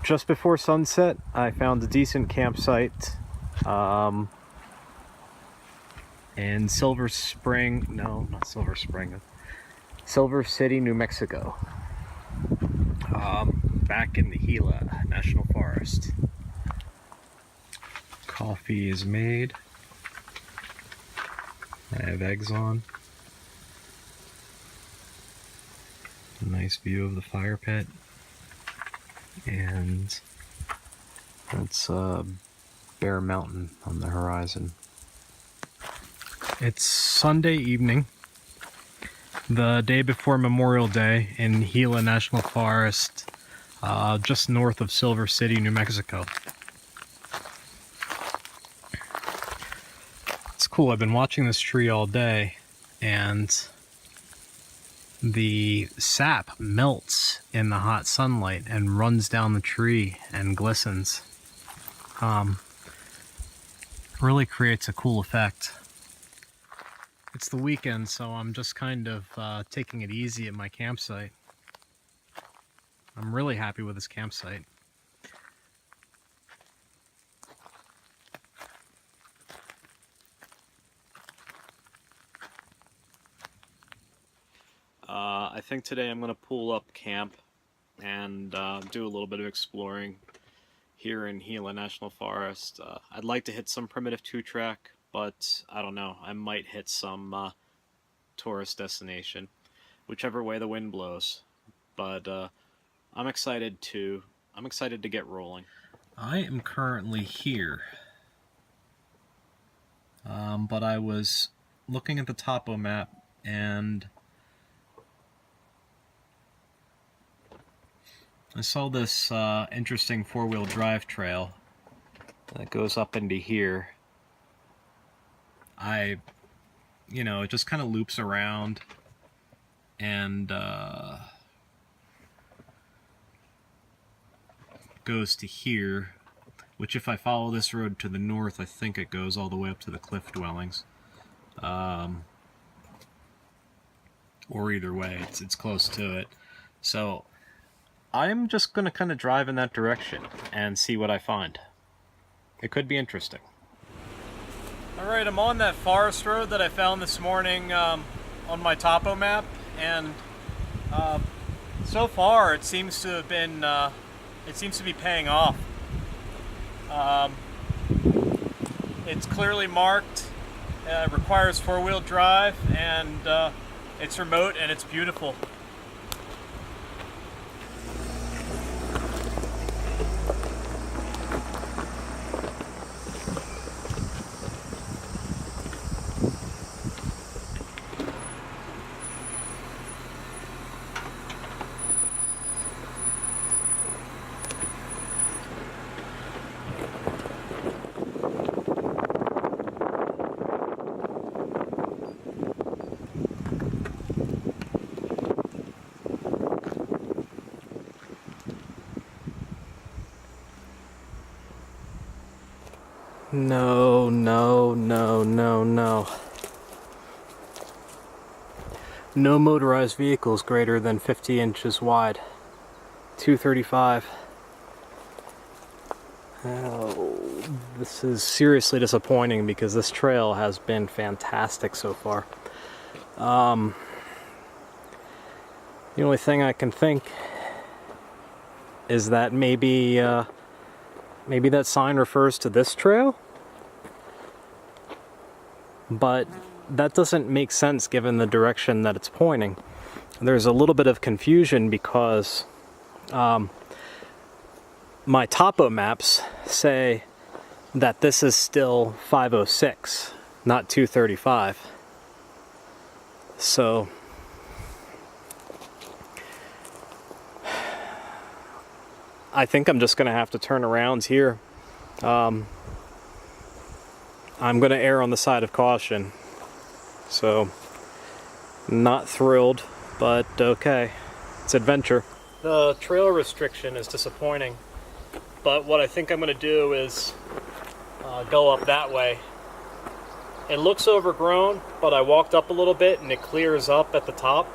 just before sunset, I found a decent campsite in Silver Spring, no, not Silver Spring, Silver City, New Mexico, back in the Gila National Forest. Coffee is made. I have eggs on. A nice view of the fire pit. And that's Bear Mountain on the horizon. It's Sunday evening, the day before Memorial Day in Gila National Forest, just north of Silver City, New Mexico. It's cool, I've been watching this tree all day, and the sap melts in the hot sunlight and runs down the tree and glistens. Really creates a cool effect. It's the weekend, so I'm just kind of taking it easy at my campsite. I'm really happy with this campsite. I think today I'm going to pull up camp and do a little bit of exploring here in Gila National Forest. I'd like to hit some primitive 2-track, but I don't know, I might hit some tourist destination, whichever way the wind blows. But I'm excited to get rolling. I am currently here, but I was looking at the topo map and I saw this interesting 4-wheel drive trail that goes up into here. It just kind of loops around and goes to here, which if I follow this road to the north, I think it goes all the way up to the cliff dwellings. Or either way, it's close to it. So I'm just going to kind of drive in that direction and see what I find. It could be interesting. Alright, I'm on that forest road that I found this morning on my topo map, and so far it seems to have been, it seems to be paying off. It's clearly marked, it requires 4-wheel drive, and it's remote and it's beautiful. No, no, no, no, no. No motorized vehicles greater than 50 inches wide. 235. Oh, this is seriously disappointing because this trail has been fantastic so far. The only thing I can think is that maybe that sign refers to this trail, but that doesn't make sense given the direction that it's pointing. There's a little bit of confusion because my topo maps say that this is still 506, not 235. So I think I'm just going to have to turn around here. I'm going to err on the side of caution. So, not thrilled, but okay. It's adventure. The trail restriction is disappointing, but what I think I'm going to do is go up that way. It looks overgrown, but I walked up a little bit and it clears up at the top.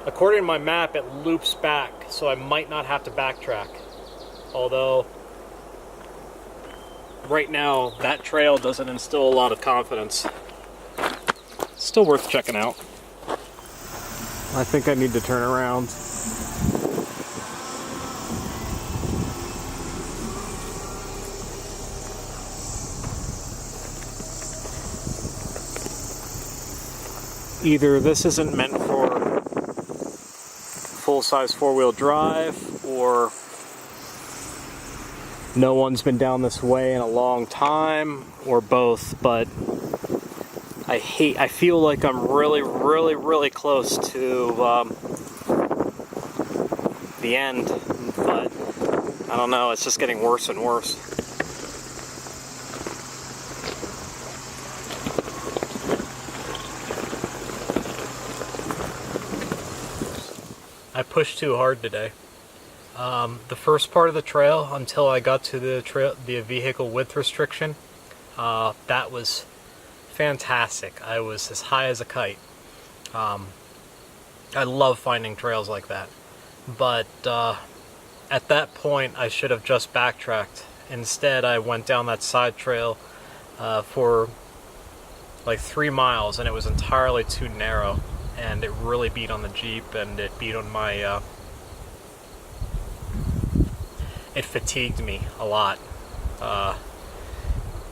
According to my map, it loops back, so I might not have to backtrack. Although, right now, that trail doesn't instill a lot of confidence. Still worth checking out. I think I need to turn around. Either this isn't meant for full-size four-wheel drive, or no one's been down this way in a long time, or both, but I feel like I'm really close to the end, but I don't know, it's just getting worse and worse. I pushed too hard today. The first part of the trail, until I got to the vehicle width restriction, that was fantastic. I was as high as a kite. I love finding trails like that. But at that point, I should have just backtracked. Instead, I went down that side trail for like 3 miles, and it was entirely too narrow. And it really beat on the Jeep, and it beat on my, it fatigued me a lot.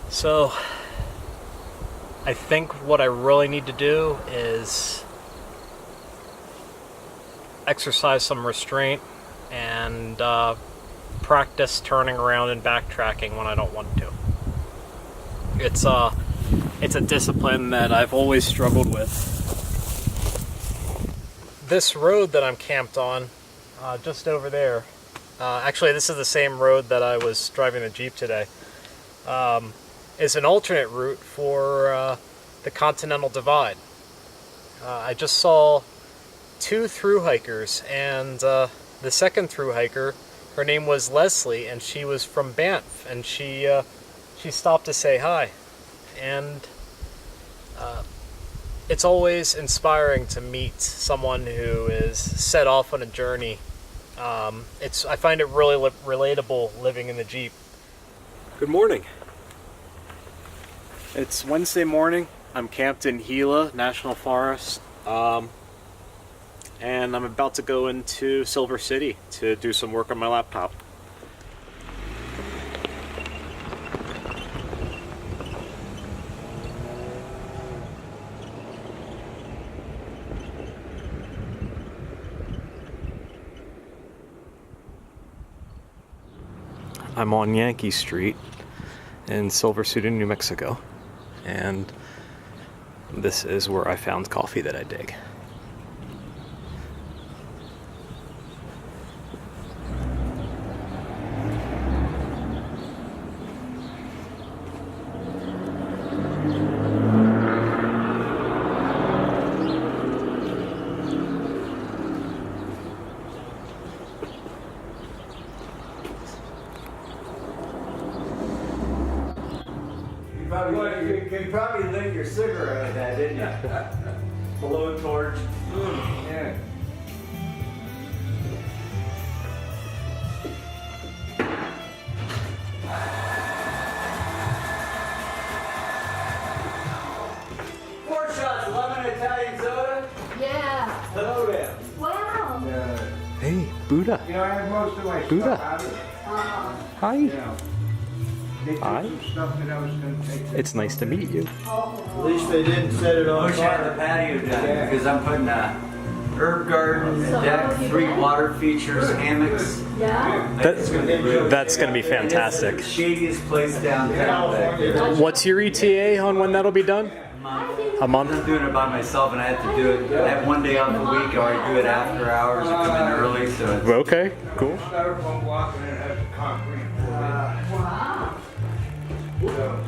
So, I think what I really need to do is exercise some restraint and practice turning around and backtracking when I don't want to. It's a discipline that I've always struggled with. This road that I'm camped on, just over there, actually this is the same road that I was driving the Jeep today, is an alternate route for the Continental Divide. I just saw 2 thru hikers, and the second thru hiker, her name was Leslie, and she was from Banff, and she stopped to say hi. And it's always inspiring to meet someone who is set off on a journey. I find it really relatable living in the Jeep. Good morning. It's Wednesday morning. I'm camped in Gila National Forest, and I'm about to go into Silver City to do some work on my laptop. I'm on Yankee Street in Silver City, New Mexico, and this is where I found coffee that I dig. You probably lit your cigarette with that, didn't you? Blow a torch. Yeah. Four shots, lemon Italian soda. Yeah. Hello there. Wow. Hey, Buddha. You know, I have most of my Buddha. stuff out of it. Hi. You know, they took Hi. some stuff that I was going to take. It's nice to meet you. At least they didn't set it I on wish I had fire. the patio done Yeah. because I'm putting a herb garden, a deck, 3 water features, hammocks. Yeah. It's gonna be really- That's going to be And it's fantastic. the shadiest place downtown back there. What's your ETA on when that'll be done? A I'm month? doing it by myself, and I have to do it. I have 1 day off a week, or I do it after hours or come in early. So it's, Okay, cool. Styrofoam block and it has a concrete poured Wow. in. So,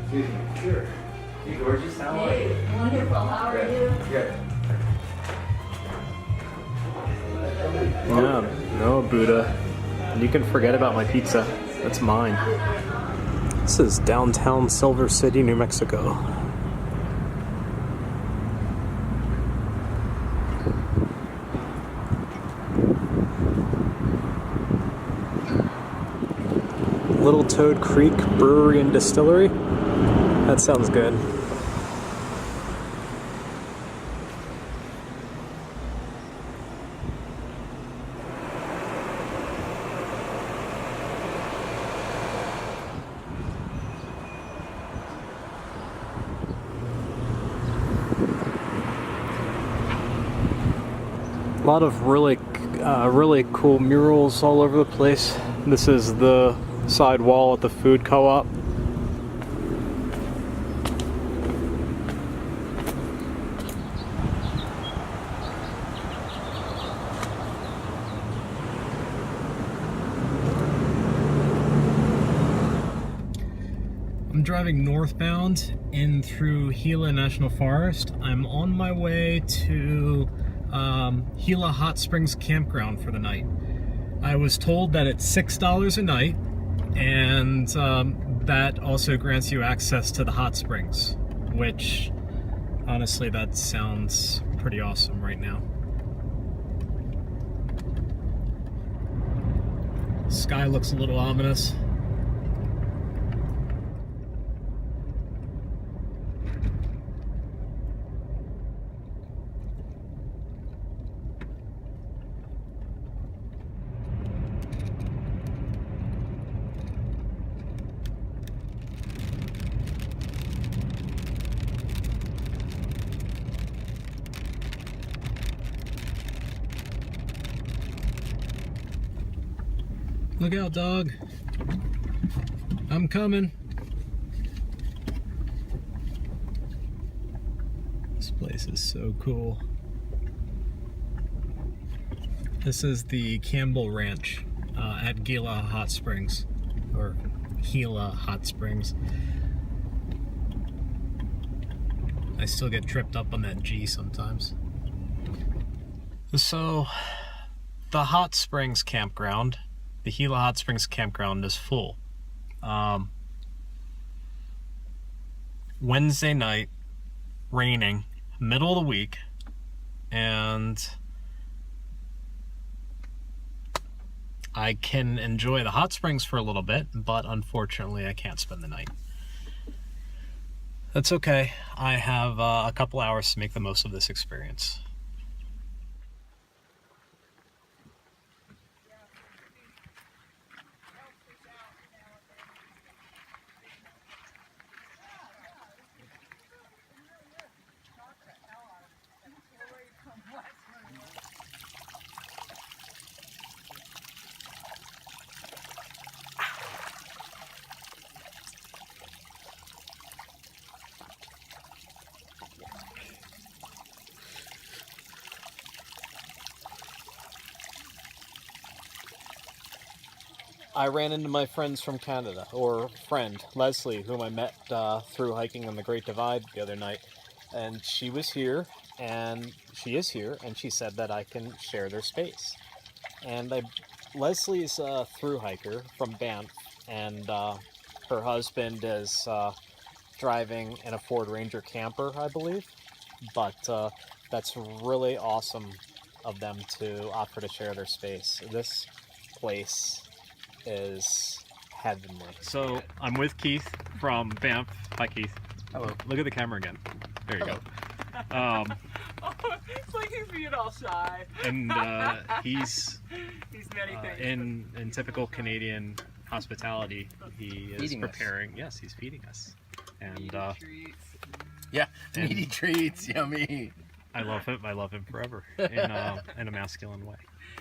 excuse me. Sure. you gorgeous. How are you? Hey, wonderful. How are you? Good. No, no, Buddha. You can forget about my pizza. That's mine. This is downtown Silver City, New Mexico. Little Toad Creek Brewery and Distillery. That sounds good. A lot of really cool murals all over the place. This is the side wall at the food co-op. I'm driving northbound in through Gila National Forest. I'm on my way to Gila Hot Springs Campground for the night. I was told that it's $6 a night, and that also grants you access to the hot springs, which honestly that sounds pretty awesome right now. Sky looks a little ominous. Look out, dog. I'm coming. This place is so cool. This is the Campbell Ranch at Gila Hot Springs, or Gila Hot Springs. I still get tripped up on that G sometimes. So, the Hot Springs campground, the Gila Hot Springs campground is full. Wednesday night, raining, middle of the week, and I can enjoy the hot springs for a little bit, but unfortunately I can't spend the night. That's okay. I have a couple hours to make the most of this experience. I ran into my friends from Canada, or friend, Leslie, whom I met through hiking on the Great Divide the other night. And she was here, and she is here, and she said that I can share their space. And Leslie's a thru hiker from Banff, and her husband is driving in a Ford Ranger camper, I believe. But that's really awesome of them to offer to share their space. This place is heavenly. So I'm with Keith from Banff. Hi, Keith. Hello. Look at the camera again. There you go. It's like he's being all shy. And he's many things. In typical Canadian hospitality, he is Feeding us. preparing. Yes, he's feeding us. And treats. Yeah, And- meaty treats, yummy. I love him. I love him forever in a masculine way.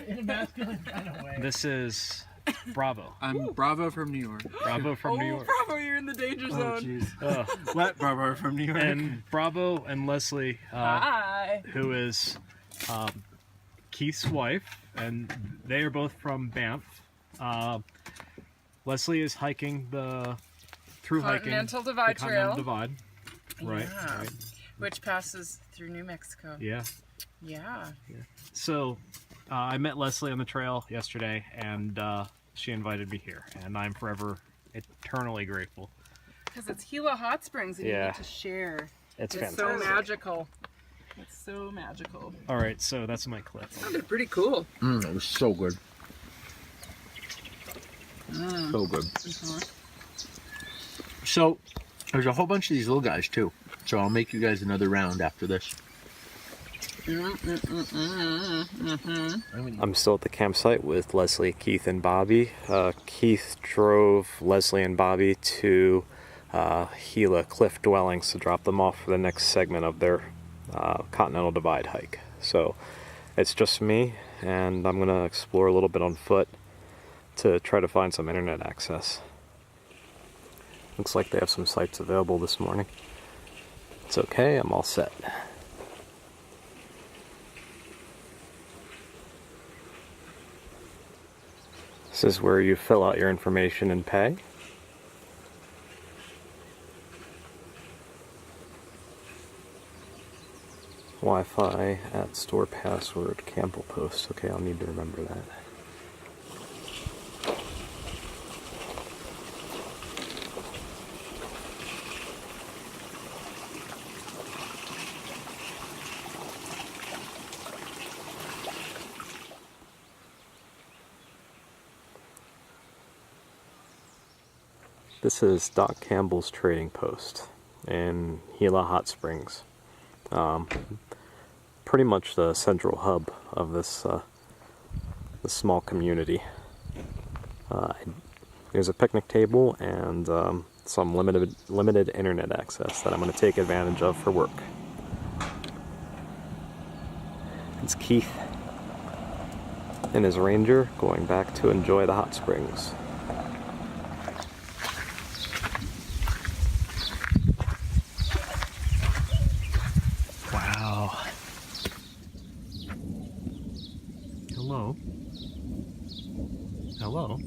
In a masculine kind of way. This is Bravo. I'm Bravo from New York. Bravo from New York. Bravo, you're in the danger Oh, zone. jeez. What? Bravo from New York. And Bravo and Leslie, Hi. who is Keith's wife, and they are both from Banff. Leslie is hiking through hiking Continental the Divide Continental Trail, Divide. Right, Yeah. right. which passes through New Mexico. Yeah. Yeah. So I met Leslie on the trail yesterday, and she invited me here, and I'm forever eternally grateful. Because it's Gila Hot Springs and you Yeah. get to share. It's so fantastic. magical. It's so magical. All right, so that's my clip. Sounded pretty cool. It was so good. So good. Mhm. So there's a whole bunch of these little guys too. So I'll make you guys another round after this. I'm still at the campsite with Leslie, Keith, and Bobby. Keith drove Leslie and Bobby to Gila Cliff Dwellings to drop them off for the next segment of their Continental Divide hike. So it's just me, and I'm going to explore a little bit on foot to try to find some internet access. Looks like they have some sites available this morning. It's okay, I'm all set. This is where you fill out your information and pay. Wi-Fi at store password, Campbell Post. Okay, I'll need to remember that. This is Doc Campbell's trading post in Gila Hot Springs. Pretty much the central hub of this small community. There's a picnic table and some limited internet access that I'm going to take advantage of for work. It's Keith and his ranger going back to enjoy the hot springs. Wow. Hello. Hello.